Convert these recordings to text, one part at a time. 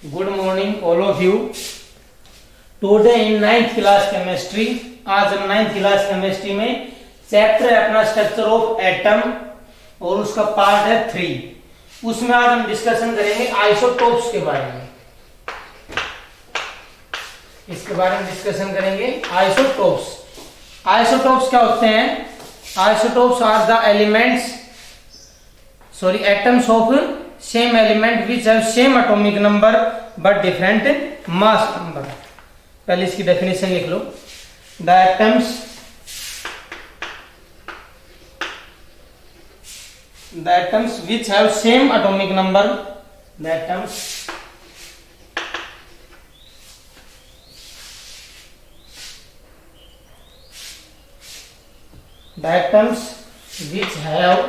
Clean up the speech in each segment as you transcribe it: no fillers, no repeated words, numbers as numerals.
Good morning all of you. Today in 9th class chemistry, आज हम 9th class chemistry में chapter है अपना स्ट्रक्चर ऑफ एटम और उसका पार्ट है 3। उसमें आज हम डिस्कशन करेंगे आइसोटोप्स के बारे में। इसके बारे में डिस्कशन करेंगे आइसोटोप्स। आइसोटोप्स क्या होते हैं? Isotopes are the atoms of same element which have same atomic number but different mass number. पहले इसकी डेफिनेशन लिख लो। The atoms which have same atomic number, the atoms which have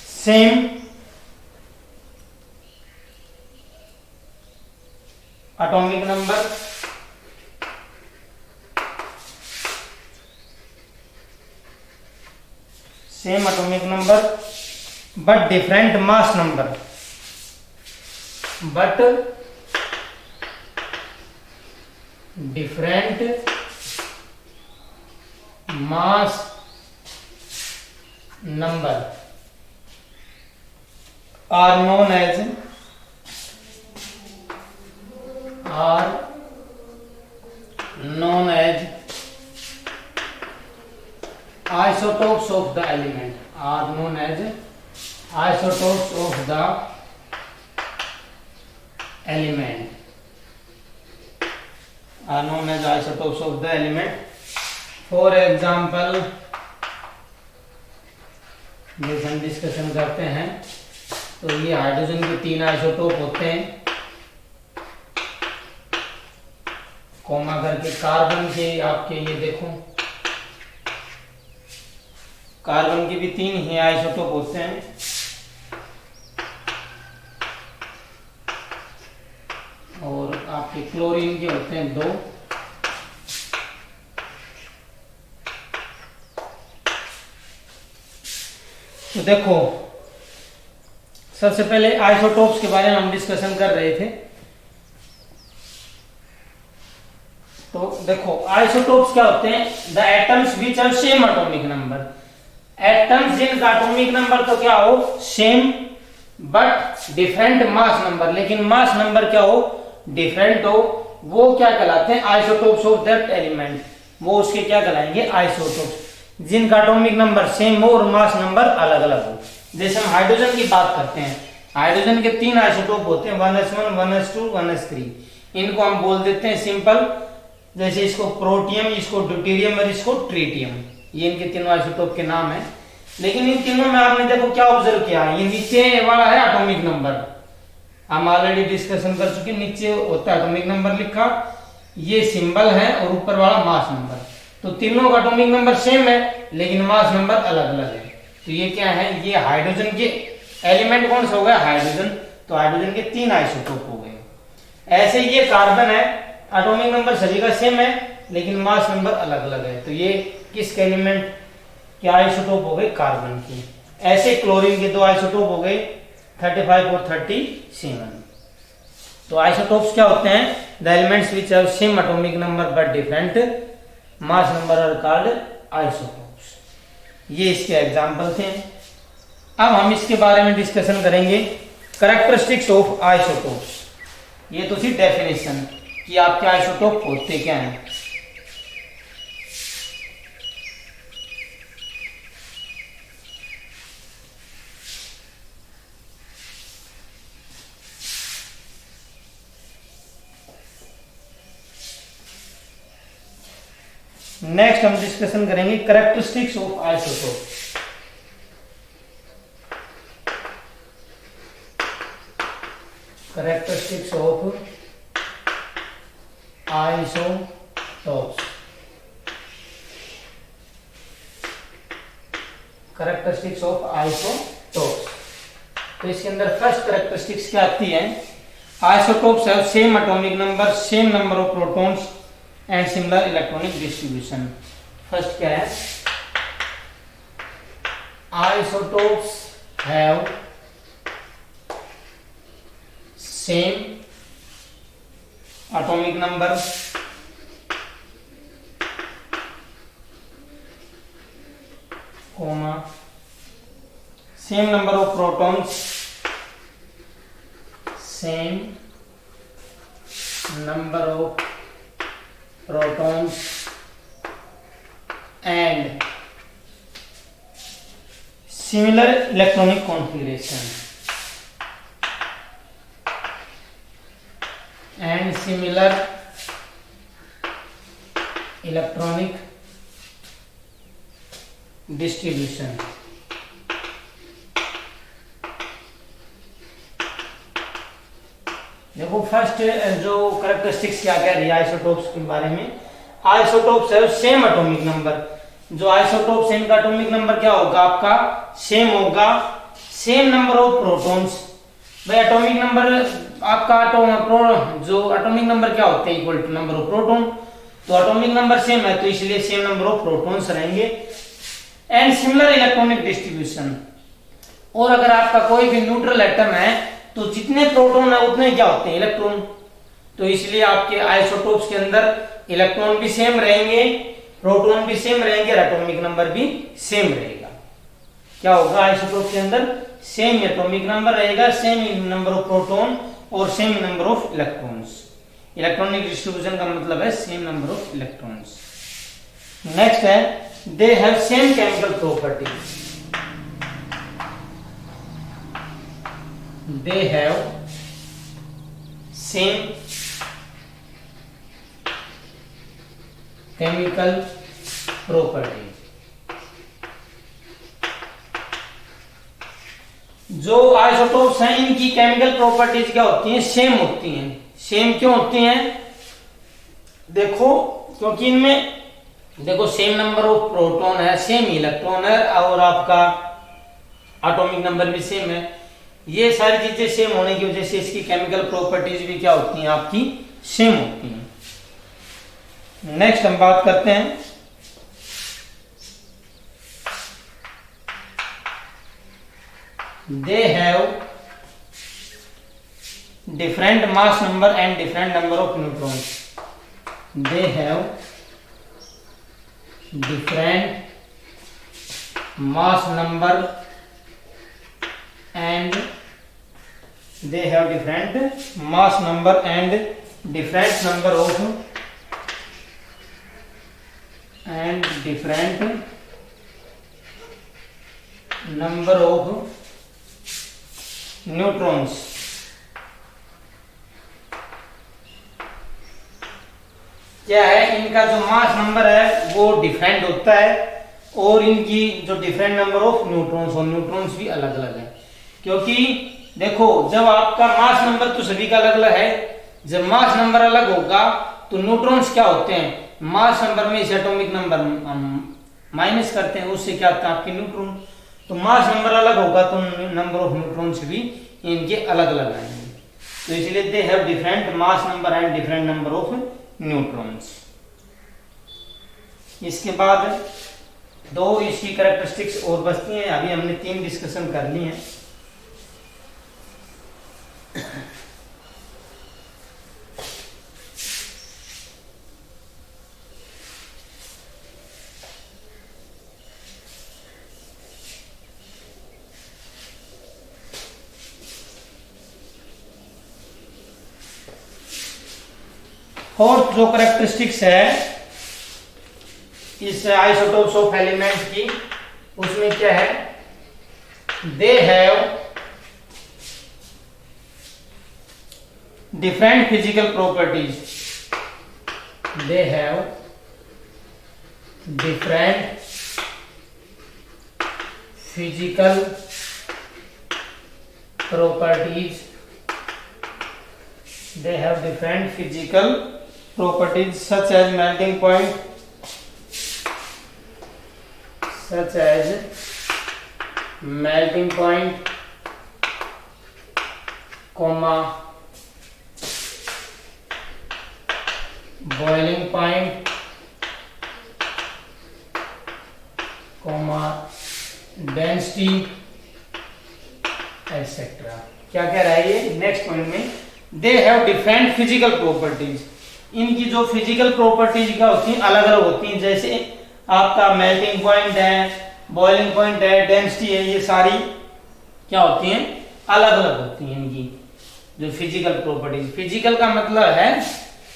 same atomic number but different mass number, are known as isotopes of the element, are known as isotopes of the element, are known as isotopes of the element। For example, जैसे हम discussion करते हैं तो ये hydrogen के 3 isotope होते हैं, comma करके। कार्बन के आपके ये देखो, कार्बन के भी 3 ही आइसोटोप होते हैं। और आपके क्लोरीन के होते हैं 2। तो देखो, सबसे पहले आइसोटोप्स के बारे में हम डिस्कशन कर रहे थे। तो देखो, आइसोटोप्स क्या होते हैं? The atoms which have same atomic number, atoms जिनका एटॉमिक नंबर तो क्या हो same but different mass number, लेकिन मास नंबर क्या हो डिफरेंट हो, वो क्या कहलाते हैं? Isotopes of that element. वो उसके क्या कहलाएंगे? आइसोटोप्स। जिनका एटॉमिक नंबर सेम हो और मास नंबर अलग अलग हो। जैसे हम हाइड्रोजन की बात करते हैं, हाइड्रोजन के 3 आइसोटोप होते हैं, 1s1, 1s2, 1s3। इनको हम बोल देते हैं सिंपल, जैसे इसको प्रोटियम, इसको ड्यूटेरियम और इसको ट्रिटियम। ये इनके तीनों आइसोटोप के नाम है। लेकिन इन तीनों में आपने देखो क्या ऑब्जर्व किया, ये नीचे वाला है एटॉमिक नंबर, हम ऑलरेडी डिस्कशन कर चुके। नीचे होता है एटॉमिक नंबर लिखा, ये सिंबल है, और ऊपर वाला मास नंबर। तो तीनों का एटॉमिक नंबर सेम है लेकिन मास नंबर अलग अलग है। तो ये क्या है? ये हाइड्रोजन के एलिमेंट कौन सा हो गया? हाइड्रोजन। तो हाइड्रोजन के 3 आइसोटोप हो गए। ऐसे ये कार्बन है, एटॉमिक नंबर सभी का सेम है लेकिन मास नंबर अलग अलग है। तो ये किसके एलिमेंट के आइसोटोप हो गए? कार्बन की। ऐसे क्लोरीन के 2 आइसोटोप हो गए, 35 और 37। तो आइसोटोप्स क्या होते हैं? The elements which have same atomic number but different mass number are called isotopes. ये इसके एग्जांपल थे। अब हम इसके बारे में डिस्कशन करेंगे, कैरेक्टरिस्टिक्स ऑफ आइसोटोप्स। ये तो थी डेफिनेशन कि आपके आइसोटोप होते क्या हैं। नेक्स्ट हम डिस्कशन करेंगे characteristics of isotope. Characteristics of isotopes. Characteristics of isotopes. तो इसके अंदर फर्स्ट कैरेक्टरिस्टिक्स क्या आती है? Isotopes have same atomic number, same number of protons and similar electronic distribution. First क्या है? Isotopes have same atomic number comma same number of protons, same number of protons and similar electronic configuration and similar electronic distribution. देखो first जो characteristics क्या कह रही है isotopes के बारे में, आइसोटोप्स है सेम एटॉमिक नंबर, जो आइसोटोप्स है इनका एटॉमिक नंबर क्या होगा आपका सेम होगा, सेम नंबर ऑफ प्रोटॉन्स। भाई एटॉमिक नंबर आपका जो एटॉमिक नंबर क्या होते हैं equal to number of proton, तो एटॉमिक नंबर सेम है तो इसलिए सेम नंबर ऑफ प्रोटॉन्स रहेंगे एंड सिमिलर इलेक्ट्रॉनिक डिस्ट्रीब्यूशन। और अगर आपका कोई भी न्यूट्रल एटम है तो जितने प्रोटॉन है उतने क्या होते हैं इलेक्ट्रॉन, तो इसलिए आपके आइसोटोप्स के अंदर इलेक्ट्रॉन भी सेम रहेंगे, प्रोटॉन भी सेम रहेंगे और एटॉमिक नंबर भी सेम रहेगा। क्या होगा आइसोटोप के अंदर सेम एटॉमिक नंबर रहेगा, सेम नंबर ऑफ प्रोटॉन और same number of electrons. Electronic distribution का मतलब है same number of electrons. Next है they have same chemical properties, they have same chemical property। जो आइसोटोप्स हैं इनकी केमिकल प्रॉपर्टीज क्या होती हैं सेम होती हैं। सेम क्यों होती हैं देखो, क्योंकि इनमें देखो सेम नंबर ऑफ प्रोटॉन है, सेम इलेक्ट्रॉन है और आपका एटॉमिक नंबर भी सेम है। ये सारी चीजें सेम होने की वजह से इसकी केमिकल प्रॉपर्टीज भी क्या होती हैं आपकी सेम होती हैं। नेक्स्ट हम बात करते हैं they have different mass number and different number of neutrons. They have different mass number and they have different mass number and different number of neutrons। क्या है इनका जो मास नंबर है वो डिफरेंट होता है और इनकी जो डिफरेंट नंबर ऑफ न्यूट्रॉन्स और न्यूट्रॉन्स भी अलग अलग है। क्योंकि देखो जब आपका मास नंबर तो सभी का अलग अलग है, जब मास नंबर अलग होगा तो न्यूट्रॉन्स क्या होते हैं मास नंबर में इस एटॉमिक नंबर माइनस करते हैं, उससे क्या होता है आपके न्यूट्रॉन। तो मास नंबर अलग होगा तो नंबर ऑफ न्यूट्रॉन्स भी इनके अलग अलग आएंगे, तो इसलिए they have different mass number and different number of neutrons. इसके बाद दो इसकी कैरेक्टरिस्टिक्स और बचती हैं, अभी हमने 3 डिस्कशन कर ली हैं। फोर्थ जो कैरेक्टरिस्टिक्स है इस आइसोटोप्स ऑफ एलिमेंट की, उसमें क्या है they have different physical properties. They have different physical properties. They have different physical properties such as melting point, comma boiling point, comma density, etc. क्या कह रहा है ये नेक्स्ट पॉइंट में they have different physical properties. इनकी जो physical properties क्या होती हैं, अलग अलग होती हैं। जैसे आपका मेल्टिंग पॉइंट है, बॉइलिंग पॉइंट है, डेंसिटी है, ये सारी क्या होती हैं, अलग अलग होती हैं इनकी जो फिजिकल प्रॉपर्टीज। फिजिकल का मतलब है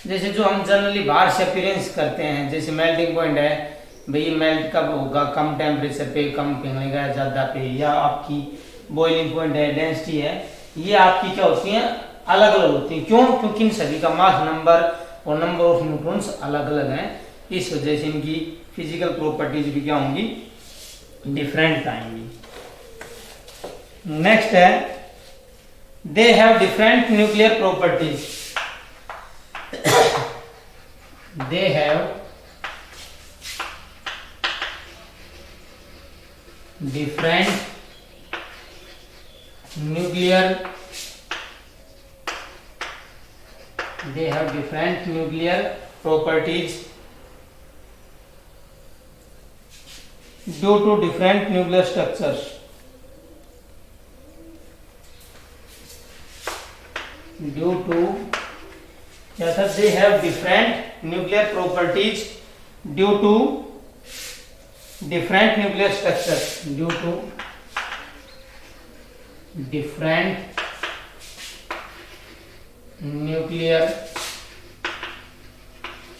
जैसे जो हम जनरली बाहर से अपीयरेंस करते हैं, जैसे मेल्टिंग पॉइंट है, भाई मेल्ट कब होगा, कम टेम्परेचर पे, कम पिघलेगा ज्यादा पे, या आपकी बॉइलिंग पॉइंट है, डेंसिटी है, ये आपकी क्या होती हैं, अलग अलग होती हैं। क्यों? क्योंकि इन सभी का मास नंबर और नंबर ऑफ न्यूट्रॉन्स अलग अलग हैं, इस वजह से इनकी फिजिकल प्रॉपर्टीज भी क्या होंगी, डिफरेंट आएंगी। नेक्स्ट है they have different nuclear properties. They have different nuclear they have different nuclear properties due to different nuclear structures, due to क्या था, they have different nuclear properties due to different nuclear structures, due to different nuclear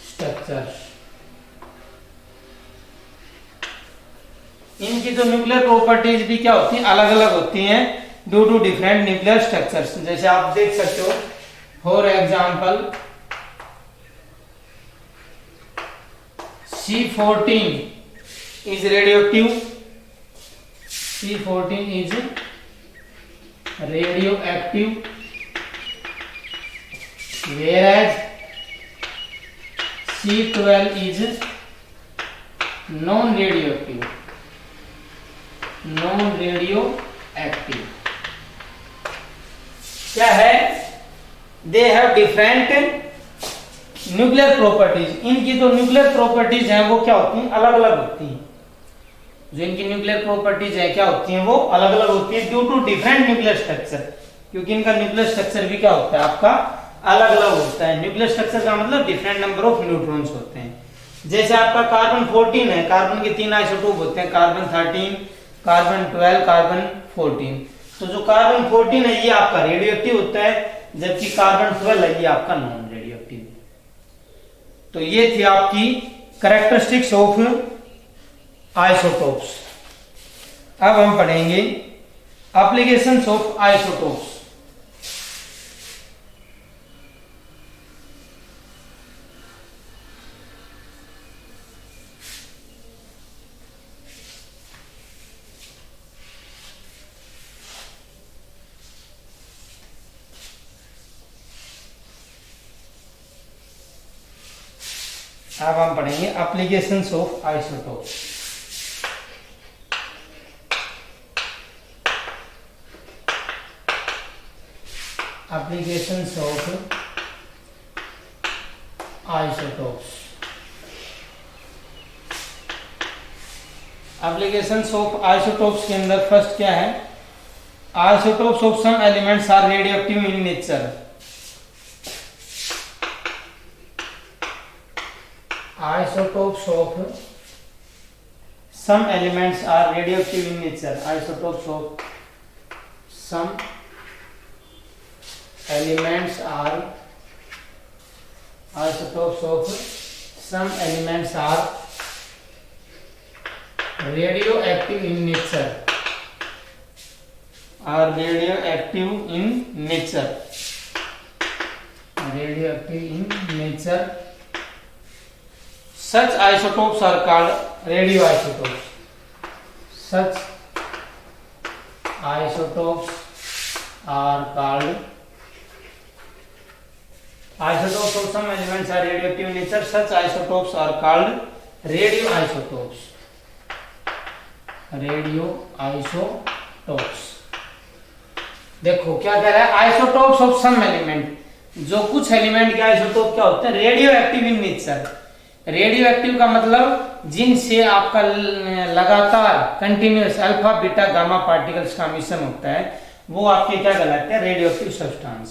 structures। इनकी जो nuclear properties भी क्या होती हैं, अलग अलग होती हैं, due to different nuclear structures. जैसे आप देख सकते हो, for example C14 is radioactive, C14 is radioactive, whereas C12 is non-radioactive, non-radioactive। क्या है, they have different nuclear properties. इनकी जो न्यूक्लियर प्रॉपर्टीज हैं वो क्या होती हैं, अलग अलग होती हैं। जो इनकी न्यूक्लियर प्रॉपर्टीज है क्या होती हैं, वो अलग अलग होती है, due to different nuclear structure. क्योंकि इनका न्यूक्लियर स्ट्रक्चर भी क्या होता है, आपका अलग अलग होता है। न्यूक्लियर स्ट्रक्चर का मतलब डिफरेंट नंबर ऑफ न्यूट्रॉन्स होते हैं। जैसे आपका कार्बन 14 है, कार्बन के 3 आइसोटोप होते हैं, कार्बन 13, कार्बन 12, कार्बन 14। तो जो कार्बन 14 है ये आपका रेडियोएक्टिव होता है, जबकि कार्बन 12 है ये आपका नॉन रेडियोएक्टिव। तो ये थी आपकी कैरेक्टरिस्टिक्स ऑफ आइसोटोप्स। अब हम पढ़ेंगे एप्लीकेशंस ऑफ आइसोटोप्स। अब हम पढ़ेंगे applications of isotopes. Applications of isotopes. Applications of isotopes के अंदर फर्स्ट क्या है, isotopes of some elements are radioactive in nature. Isotopes of some elements are radioactive in nature. Isotopes of some elements are isotopes of some elements are radioactive in nature. Are radioactive in nature. Radioactive in nature. Such isotopes are called radioisotopes. Such isotopes are called isotopes of some elements are radioactive in nature. Such isotopes are called radioisotopes. Radioisotopes. देखो क्या कह रहा है, isotopes of some element, जो कुछ element के isotope क्या होते हैं, radioactive in nature. Radio active का मतलब जिनसे आपका लगातार continuous alpha beta gamma particles का मिश्रण होता है, वो आपके क्या कहलाते हैं, रेडियो एक्टिव सब्सटेंस।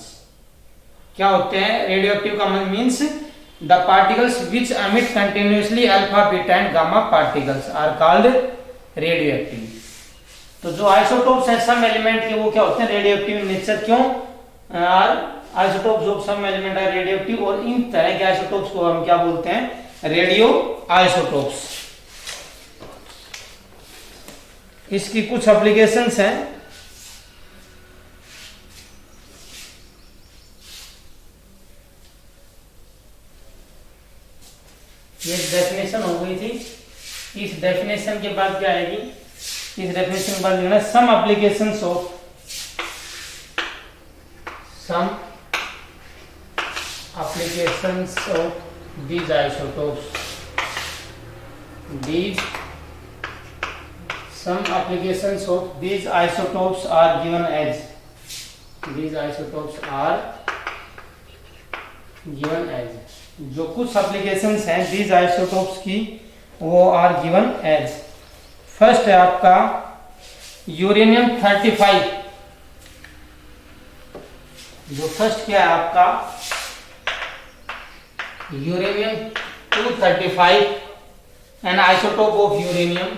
क्या होते हैं? रेडियो एक्टिव का means the particles which emit continuously alpha beta and gamma particles are called radioactive. तो जो आइसोटोप्स हैं सम एलिमेंट के, वो क्या होते हैं? Radioactive in nature. क्यों? Isotopes of some element are radioactive, और इन तरह के आइसोटोप्स को हम क्या बोलते हैं? Radio isotopes. इसकी कुछ एप्लीकेशंस हैं। ये डेफिनेशन हो गई थी। इस डेफिनेशन के बाद क्या आएगी? इस डेफिनेशन के बाद लिखना some applications of these isotopes। Some applications of these isotopes are given as जो कुछ एप्लीकेशंस हैं these isotopes की, वो are given as। फर्स्ट है आपका यूरेनियम 35। जो फर्स्ट क्या है आपका? Uranium 235, an isotope of uranium,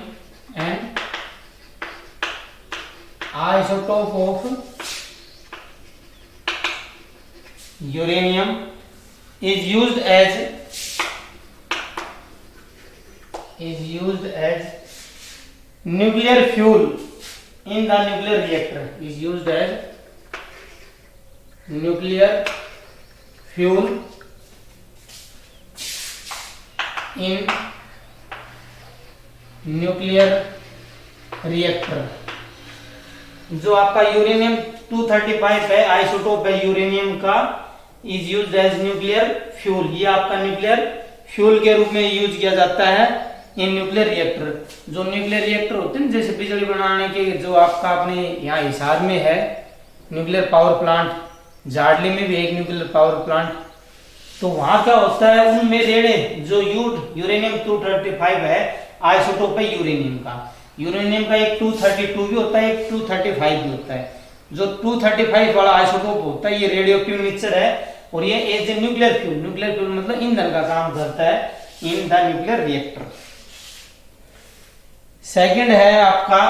and isotope of uranium is used as nuclear fuel in the nuclear reactor। is used as nuclear fuel in nuclear reactor। जो आपका uranium 235 है, isotope है यूरेनियम का, is used as nuclear fuel. ये आपका nuclear fuel के रूप में यूज किया जाता है इन न्यूक्लियर रिएक्टर। जो न्यूक्लियर रिएक्टर होते हैं जैसे बिजली बनाने के, जो आपका अपने यहाँ हिसार में है न्यूक्लियर पावर प्लांट, जाडली में भी एक न्यूक्लियर पावर प्लांट, तो वहां क्या होता है? उनमें रेड़े जो यूरेनियम 235 है, आइसोटोप है यूरेनियम का। यूरेनियम का एक 232 भी होता है, एक 235 भी होता है। जो 235 वाला आइसोटोप होता है, ये रेडियो एक्टिव नेचर है, और ये एज ए न्यूक्लियर फ्यूल मतलब ईंधन का काम करता है in the nuclear reactor. Second है आपका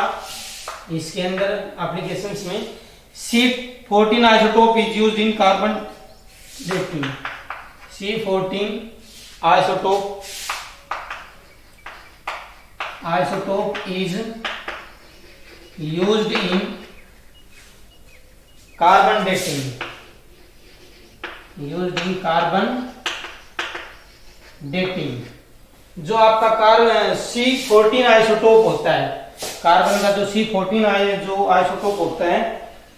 इसके अंदर एप्लीकेशंस में C14 isotope is used in carbon dating. C14 isotope is used in carbon dating। जो आपका कार्बन C14 आइसोटोप होता है, कार्बन का जो C14 जो आइसोटोप होता है,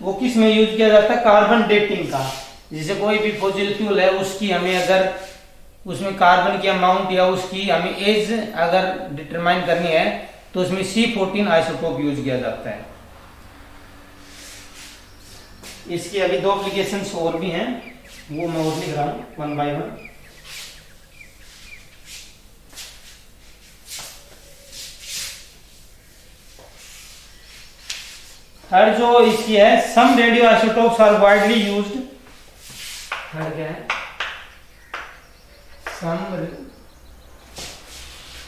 वो किस में यूज किया जाता है? कार्बन डेटिंग का। जैसे कोई भी फॉसिल फ्यूल है, उसकी हमें अगर उसमें कार्बन की अमाउंट या उसकी हमें एज अगर डिटरमाइन करनी है, तो उसमें C14 आइसोटोप यूज किया जाता है। इसकी अभी दो एप्लीकेशंस और भी हैं, वो मैं और लिख रहा हूं वन बाय वन। हर जो इसकी है, some radioisotopes are widely used. हर क्या है? Some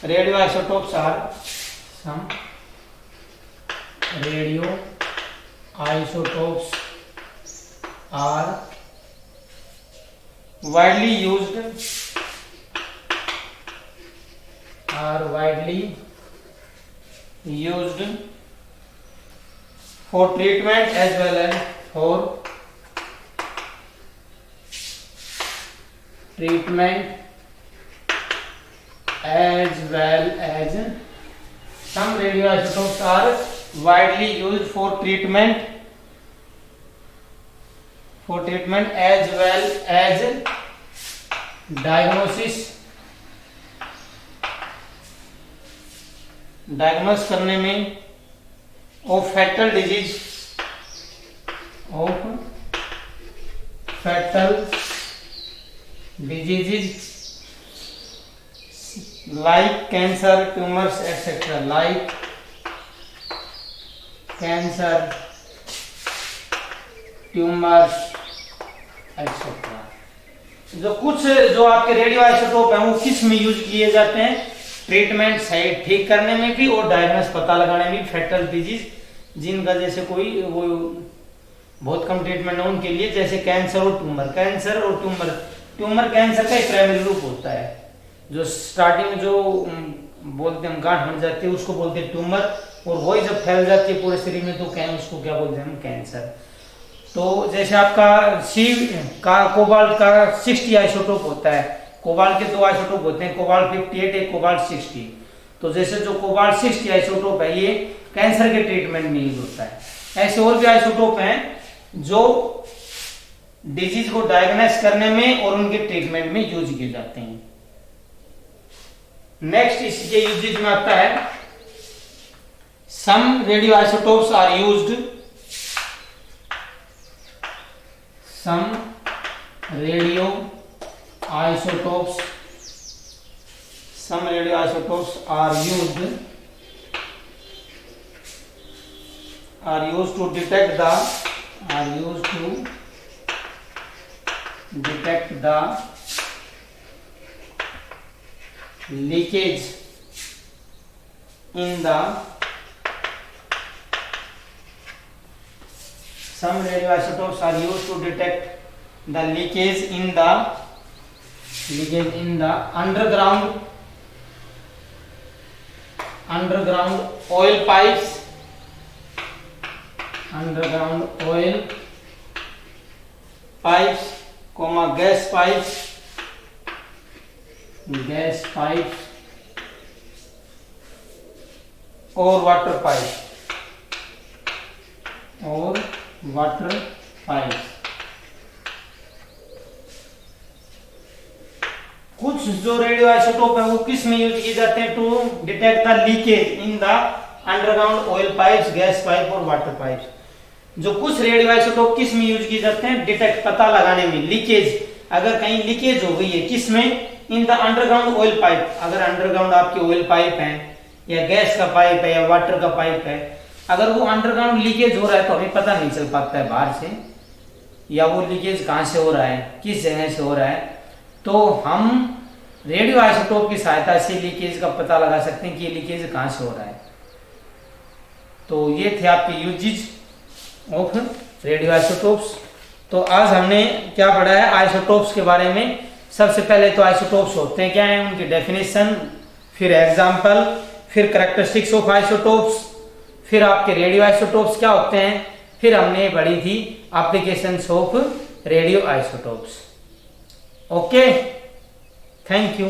radioisotopes are widely used for treatment as well as some radioisotopes are widely used for treatment as well as diagnose करने में of fatal diseases like cancer, tumors, etc. like cancer, tumors, etc. जो कुछ जो आपके radio isotope है वो किस में यूज किए जाते हैं, ट्रीटमेंट सही ठीक करने में भी और डायग्नोस पता लगाने में, फेटल डिजीज जिनका जैसे कोई वो बहुत कम ट्रीटमेंट है उनके लिए, जैसे कैंसर और ट्यूमर। कैंसर और ट्यूमर कैंसर का एक प्राइमरी रूप होता है, जो स्टार्टिंग में जो बोलते हैं हम गांठ बन जाती है उसको बोलते हैं ट्यूमर, और वही जब फैल जाती है पूरे शरीर में तो उसको क्या बोलते हैं हम, कैंसर। तो जैसे आपका सी का कोबाल्ट का 60 आइसोटोप होता है, कोबाल्ट के 2 आइसोटोप होते हैं, कोबाल्ट 58 एक कोबाल्ट 60। तो जैसे जो कोबाल्ट 60 आइसोटोप है ये कैंसर के ट्रीटमेंट में यूज होता है। ऐसे और भी आइसोटोप हैं जो डिजीज को डायग्नोस करने में और उनके ट्रीटमेंट में यूज किए जाते हैं। नेक्स्ट इसके यूजेज में आता है, some radioisotopes are used, some radio isotopes are used to detect the leakage in the, some radioisotopes are used to detect the leakage in the underground oil pipes, gas pipes or water pipes कुछ जो radio isotope है वो किस में use किए जाते हैं, to detect the leakage in the underground oil pipes, gas pipe और वाटर पाइप्स। जो कुछ रेडियो आइसोटोप किस में यूज किए जाते हैं, डिटेक्ट पता लगाने में, लीकेज, अगर कहीं लीकेज हो गई है किसमें, इन द अंडरग्राउंड ऑयल पाइप, अगर अंडरग्राउंड आपके ऑयल पाइप है या गैस का पाइप है या वाटर का पाइप है, अगर वो अंडरग्राउंड लीकेज हो रहा है तो हमें पता नहीं चल पाता है बाहर से, या वो लीकेज कहां से हो रहा है, किस जगह से हो रहा है, तो हम रेडियो आइसोटोप की सहायता से लीकेज का पता लगा सकते हैं कि ये लीकेज कहां से हो रहा है। तो ये थे आपके यूजेज ऑफ रेडियो आइसोटोप्स। तो आज हमने क्या पढ़ा है आइसोटोप्स के बारे में। सबसे पहले तो आइसोटोप्स होते हैं क्या है, उनकी डेफिनेशन, फिर एग्जाम्पल, फिर कैरेक्टरिस्टिक्स ऑफ आइसोटोप्स, फिर आपके रेडियो आइसोटोप्स क्या होते हैं, फिर हमने पढ़ी थी applications of radio isotopes. Okay, thank you.